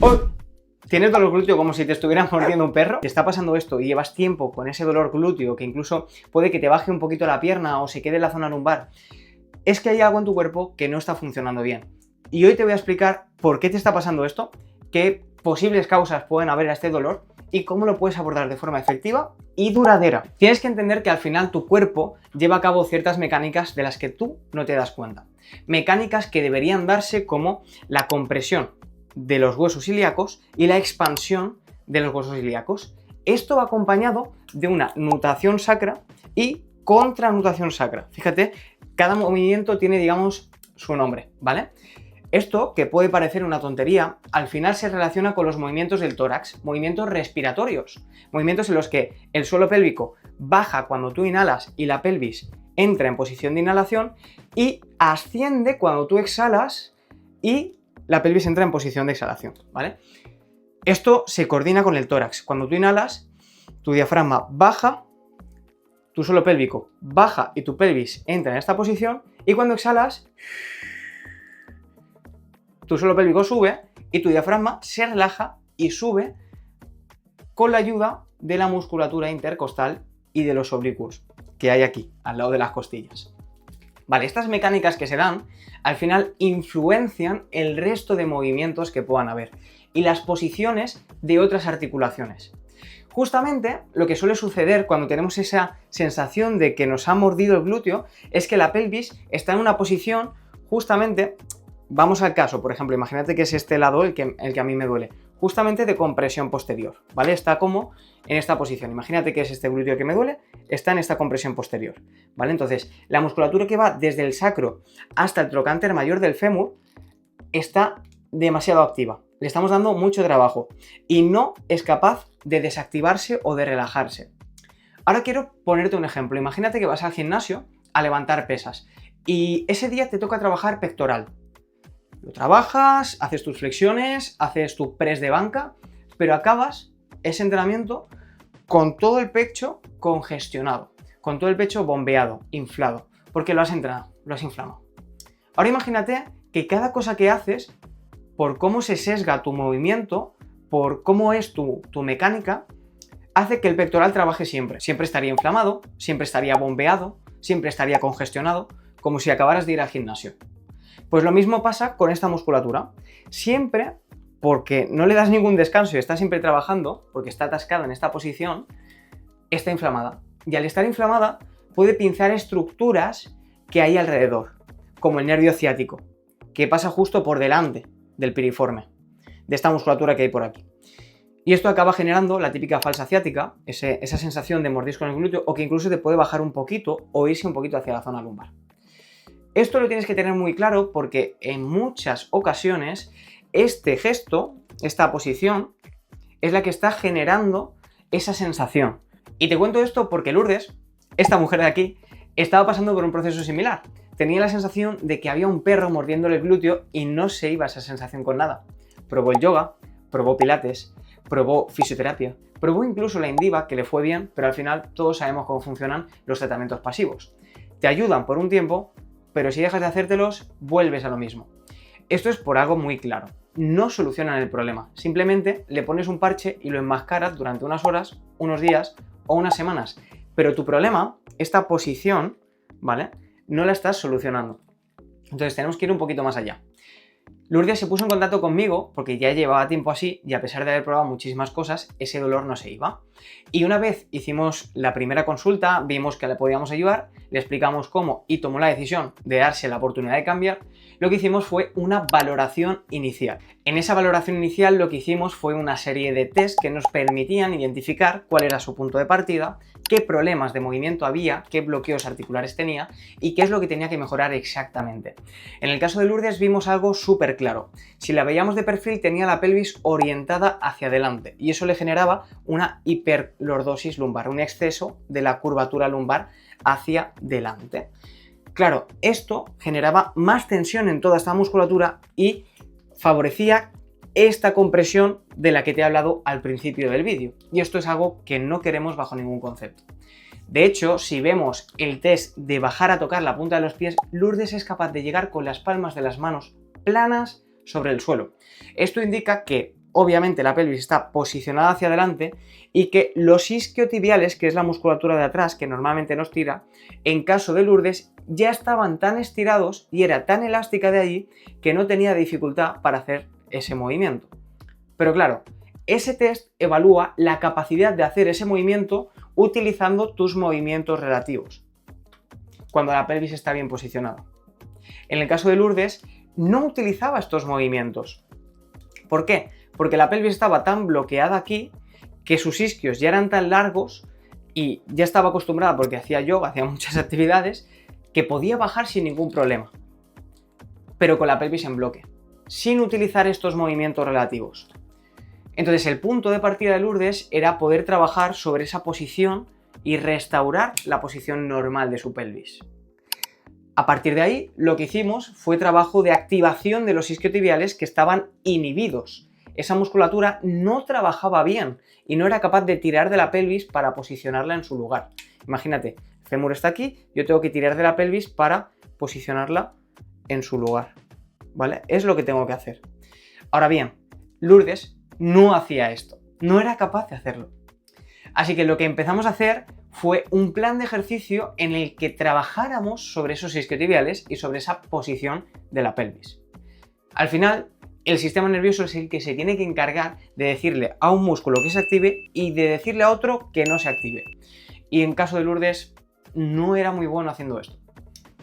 ¡Oh! ¿Tienes dolor glúteo como si te estuvieran mordiendo un perro? ¿Te está pasando esto y llevas tiempo con ese dolor glúteo que incluso puede que te baje un poquito la pierna o se quede en la zona lumbar? Es que hay algo en tu cuerpo que no está funcionando bien. Y hoy te voy a explicar por qué te está pasando esto, qué posibles causas pueden haber a este dolor y cómo lo puedes abordar de forma efectiva y duradera. Tienes que entender que al final tu cuerpo lleva a cabo ciertas mecánicas de las que tú no te das cuenta. Mecánicas que deberían darse como la compresión de los huesos ilíacos y la expansión de los huesos ilíacos. Esto va acompañado de una nutación sacra y contranutación sacra. Fíjate, cada movimiento tiene, digamos, su nombre, ¿vale? Esto, que puede parecer una tontería, al final se relaciona con los movimientos del tórax, movimientos respiratorios, movimientos en los que el suelo pélvico baja cuando tú inhalas y la pelvis entra en posición de inhalación y asciende cuando tú exhalas y la pelvis entra en posición de exhalación, ¿vale? Esto se coordina con el tórax. Cuando tú inhalas, tu diafragma baja, tu suelo pélvico baja y tu pelvis entra en esta posición, y cuando exhalas, tu suelo pélvico sube y tu diafragma se relaja y sube con la ayuda de la musculatura intercostal y de los oblicuos que hay aquí, al lado de las costillas. Vale, estas mecánicas que se dan, al final influencian el resto de movimientos que puedan haber y las posiciones de otras articulaciones. Justamente lo que suele suceder cuando tenemos esa sensación de que nos ha mordido el glúteo es que la pelvis está en una posición justamente, vamos al caso, por ejemplo, imagínate que es este lado el que a mí me duele, justamente de compresión posterior, ¿vale? Está como en esta posición, imagínate que es este glúteo que me duele, está en esta compresión posterior, ¿vale? Entonces, la musculatura que va desde el sacro hasta el trocánter mayor del fémur está demasiado activa, le estamos dando mucho trabajo y no es capaz de desactivarse o de relajarse. Ahora quiero ponerte un ejemplo, imagínate que vas al gimnasio a levantar pesas y ese día te toca trabajar pectoral. Lo trabajas, haces tus flexiones, haces tu press de banca, pero acabas ese entrenamiento con todo el pecho congestionado, con todo el pecho bombeado, inflado, porque lo has entrenado, lo has inflamado. Ahora imagínate que cada cosa que haces, por cómo se sesga tu movimiento, por cómo es tu mecánica, hace que el pectoral trabaje siempre. Siempre estaría inflamado, siempre estaría bombeado, siempre estaría congestionado, como si acabaras de ir al gimnasio. Pues lo mismo pasa con esta musculatura. Siempre, porque no le das ningún descanso y está siempre trabajando, porque está atascada en esta posición, está inflamada. Y al estar inflamada, puede pinzar estructuras que hay alrededor, como el nervio ciático, que pasa justo por delante del piriforme, de esta musculatura que hay por aquí. Y esto acaba generando la típica falsa ciática, esa sensación de mordisco en el glúteo, o que incluso te puede bajar un poquito o irse un poquito hacia la zona lumbar. Esto lo tienes que tener muy claro porque en muchas ocasiones este gesto, esta posición, es la que está generando esa sensación. Y te cuento esto porque Lourdes, esta mujer de aquí, estaba pasando por un proceso similar. Tenía la sensación de que había un perro mordiéndole el glúteo y no se iba esa sensación con nada. Probó el yoga, probó pilates, probó fisioterapia, probó incluso la Indiva, que le fue bien, pero al final todos sabemos cómo funcionan los tratamientos pasivos. Te ayudan por un tiempo, pero si dejas de hacértelos, vuelves a lo mismo. Esto es por algo muy claro. No solucionan el problema. Simplemente le pones un parche y lo enmascaras durante unas horas, unos días o unas semanas. Pero tu problema, esta posición, ¿vale?, no la estás solucionando. Entonces tenemos que ir un poquito más allá. Lourdes se puso en contacto conmigo porque ya llevaba tiempo así y a pesar de haber probado muchísimas cosas, ese dolor no se iba. Y una vez hicimos la primera consulta, vimos que le podíamos ayudar, le explicamos cómo y tomó la decisión de darse la oportunidad de cambiar. Lo que hicimos fue una valoración inicial. En esa valoración inicial lo que hicimos fue una serie de test que nos permitían identificar cuál era su punto de partida, qué problemas de movimiento había, qué bloqueos articulares tenía y qué es lo que tenía que mejorar exactamente. En el caso de Lourdes vimos algo súper claro. Si la veíamos de perfil tenía la pelvis orientada hacia adelante y eso le generaba una hiperlordosis lumbar, un exceso de la curvatura lumbar hacia delante. Claro, esto generaba más tensión en toda esta musculatura y favorecía esta compresión de la que te he hablado al principio del vídeo. Y esto es algo que no queremos bajo ningún concepto. De hecho, si vemos el test de bajar a tocar la punta de los pies, Lourdes es capaz de llegar con las palmas de las manos planas sobre el suelo. Esto indica que obviamente la pelvis está posicionada hacia adelante y que los isquiotibiales, que es la musculatura de atrás que normalmente nos tira, en caso de Lourdes ya estaban tan estirados y era tan elástica de allí que no tenía dificultad para hacer ese movimiento. Pero claro, ese test evalúa la capacidad de hacer ese movimiento utilizando tus movimientos relativos, cuando la pelvis está bien posicionada. En el caso de Lourdes, no utilizaba estos movimientos. ¿Por qué? Porque la pelvis estaba tan bloqueada aquí que sus isquios ya eran tan largos y ya estaba acostumbrada, porque hacía yoga, hacía muchas actividades, que podía bajar sin ningún problema. Pero con la pelvis en bloque, sin utilizar estos movimientos relativos. Entonces el punto de partida de Lourdes era poder trabajar sobre esa posición y restaurar la posición normal de su pelvis. A partir de ahí, lo que hicimos fue trabajo de activación de los isquiotibiales que estaban inhibidos. Esa musculatura no trabajaba bien y no era capaz de tirar de la pelvis para posicionarla en su lugar. Imagínate, el fémur está aquí, yo tengo que tirar de la pelvis para posicionarla en su lugar, ¿vale? Es lo que tengo que hacer. Ahora bien, Lourdes no hacía esto, no era capaz de hacerlo. Así que lo que empezamos a hacer fue un plan de ejercicio en el que trabajáramos sobre esos isquiotibiales y sobre esa posición de la pelvis. Al final, el sistema nervioso es el que se tiene que encargar de decirle a un músculo que se active y de decirle a otro que no se active. Y en caso de Lourdes, no era muy bueno haciendo esto.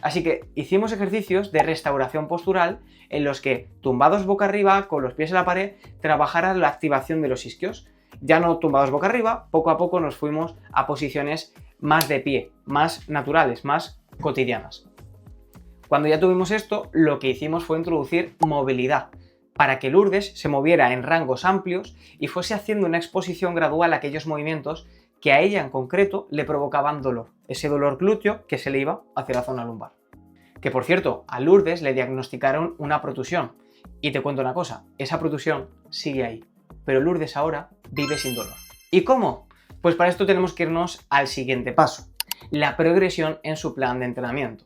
Así que hicimos ejercicios de restauración postural en los que, tumbados boca arriba, con los pies en la pared, trabajara la activación de los isquios. Ya no tumbados boca arriba, poco a poco nos fuimos a posiciones más de pie, más naturales, más cotidianas. Cuando ya tuvimos esto, lo que hicimos fue introducir movilidad, para que Lourdes se moviera en rangos amplios y fuese haciendo una exposición gradual a aquellos movimientos que a ella en concreto le provocaban dolor, ese dolor glúteo que se le iba hacia la zona lumbar. Que por cierto, a Lourdes le diagnosticaron una protusión, y te cuento una cosa, esa protusión sigue ahí. Pero Lourdes ahora vive sin dolor. ¿Y cómo? Pues para esto tenemos que irnos al siguiente paso, la progresión en su plan de entrenamiento.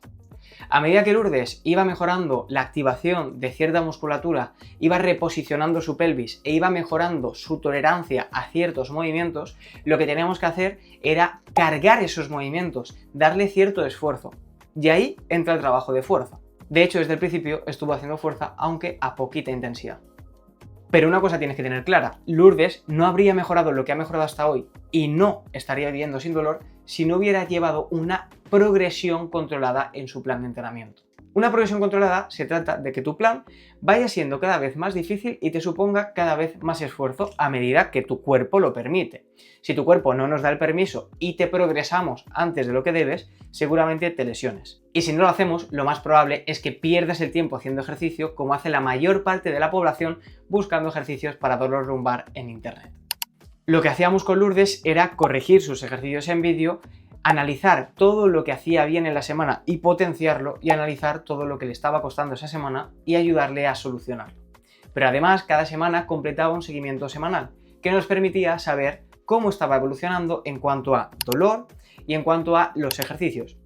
A medida que Lourdes iba mejorando la activación de cierta musculatura, iba reposicionando su pelvis e iba mejorando su tolerancia a ciertos movimientos, lo que teníamos que hacer era cargar esos movimientos, darle cierto esfuerzo. Y ahí entra el trabajo de fuerza. De hecho, desde el principio estuvo haciendo fuerza, aunque a poquita intensidad. Pero una cosa tienes que tener clara, Lourdes no habría mejorado lo que ha mejorado hasta hoy y no estaría viviendo sin dolor si no hubiera llevado una progresión controlada en su plan de entrenamiento. Una progresión controlada se trata de que tu plan vaya siendo cada vez más difícil y te suponga cada vez más esfuerzo a medida que tu cuerpo lo permite. Si tu cuerpo no nos da el permiso y te progresamos antes de lo que debes, seguramente te lesiones. Y si no lo hacemos, lo más probable es que pierdas el tiempo haciendo ejercicio, como hace la mayor parte de la población buscando ejercicios para dolor lumbar en internet. Lo que hacíamos con Lourdes era corregir sus ejercicios en vídeo, analizar todo lo que hacía bien en la semana y potenciarlo, y analizar todo lo que le estaba costando esa semana y ayudarle a solucionarlo. Pero además, cada semana completaba un seguimiento semanal que nos permitía saber cómo estaba evolucionando en cuanto a dolor y en cuanto a los ejercicios.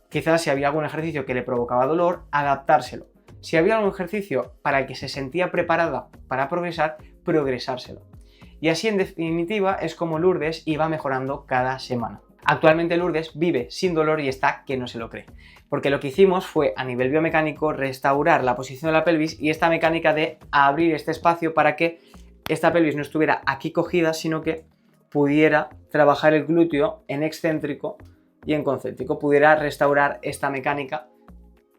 Quizás si había algún ejercicio que le provocaba dolor, adaptárselo. Si había algún ejercicio para el que se sentía preparada para progresar, progresárselo. Y así, en definitiva, es como Lourdes iba mejorando cada semana. Actualmente Lourdes vive sin dolor y está que no se lo cree, porque lo que hicimos fue, a nivel biomecánico, restaurar la posición de la pelvis y esta mecánica de abrir este espacio para que esta pelvis no estuviera aquí cogida, sino que pudiera trabajar el glúteo en excéntrico y en concéntrico, pudiera restaurar esta mecánica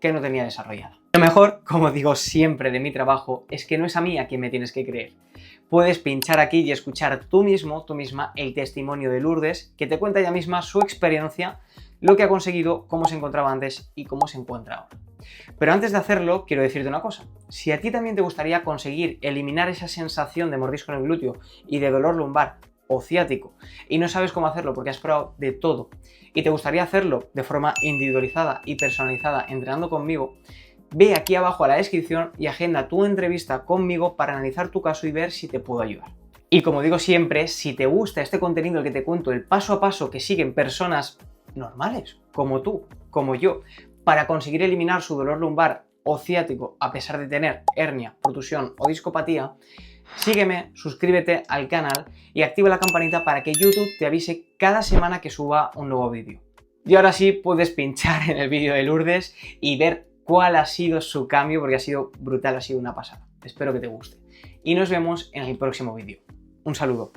que no tenía desarrollada. Lo mejor, como digo siempre de mi trabajo, es que no es a mí a quien me tienes que creer. Puedes pinchar aquí y escuchar tú mismo, tú misma, el testimonio de Lourdes, que te cuenta ella misma su experiencia, lo que ha conseguido, cómo se encontraba antes y cómo se encuentra ahora. Pero antes de hacerlo, quiero decirte una cosa. Si a ti también te gustaría conseguir eliminar esa sensación de mordisco en el glúteo y de dolor lumbar o ciático, y no sabes cómo hacerlo porque has probado de todo, y te gustaría hacerlo de forma individualizada y personalizada entrenando conmigo, ve aquí abajo a la descripción y agenda tu entrevista conmigo para analizar tu caso y ver si te puedo ayudar. Y como digo siempre, si te gusta este contenido que te cuento, el paso a paso que siguen personas normales, como tú, como yo, para conseguir eliminar su dolor lumbar o ciático a pesar de tener hernia, protusión o discopatía, Sígueme, suscríbete al canal y activa la campanita para que YouTube te avise cada semana que suba un nuevo vídeo. Y ahora sí puedes pinchar en el vídeo de Lourdes y ver cuál ha sido su cambio, porque ha sido brutal, ha sido una pasada. Espero que te guste. Y nos vemos en el próximo vídeo. Un saludo.